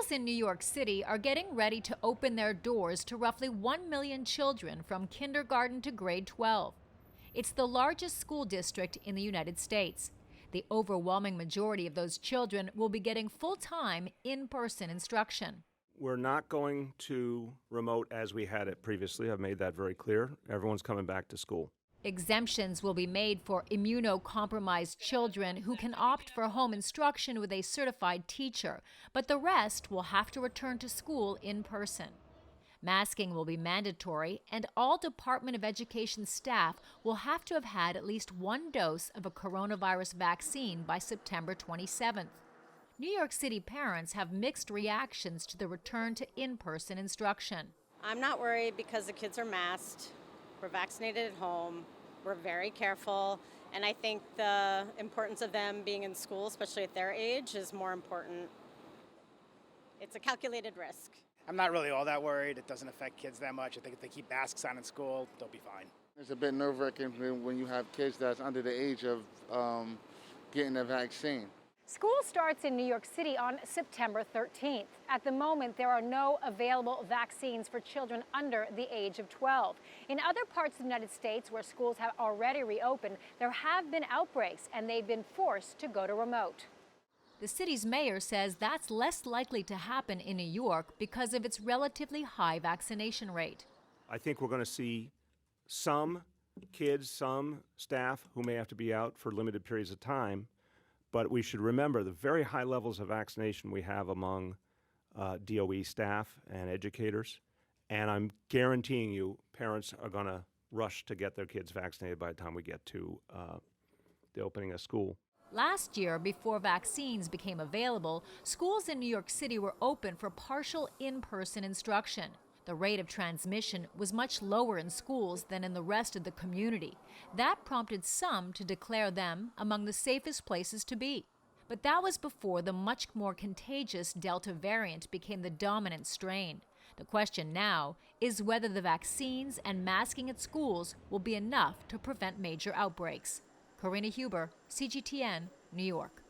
Schools in New York City are getting ready to open their doors to roughly 1 million children from kindergarten to grade 12. It's the largest school district in the United States. The overwhelming majority of those children will be getting full-time, in-person instruction. We're not going to remote as we had it previously. I've made that very clear. Everyone's coming back to school. Exemptions will be made for immunocompromised children who can opt for home instruction with a certified teacher, but the rest will have to return to school in person. Masking will be mandatory, and all Department of Education staff will have to have had at least one dose of a coronavirus vaccine by September 27th. New York City parents have mixed reactions to the return to in-person instruction. I'm not worried because the kids are masked. We're vaccinated at home. We're very careful. And I think the importance of them being in school, especially at their age, is more important. It's a calculated risk. I'm not really all that worried. It doesn't affect kids that much. I think if they keep masks on in school, they'll be fine. It's a bit nerve-wracking when you have kids that's under the age of getting the vaccine. School starts in New York City on September 13th. At the moment, there are no available vaccines for children under the age of 12. In other parts of the United States where schools have already reopened, there have been outbreaks and they've been forced to go to remote. The city's mayor says that's less likely to happen in New York because of its relatively high vaccination rate. I think we're going to see some kids, some staff who may have to be out for limited periods of time. But we should remember the very high levels of vaccination we have among DOE staff and educators. And I'm guaranteeing you parents are going to rush to get their kids vaccinated by the time we get to the opening of school. Last year, before vaccines became available, schools in New York City were open for partial in-person instruction. The rate of transmission was much lower in schools than in the rest of the community. That prompted some to declare them among the safest places to be. But that was before the much more contagious Delta variant became the dominant strain. The question now is whether the vaccines and masking at schools will be enough to prevent major outbreaks. Karina Huber, CGTN, New York.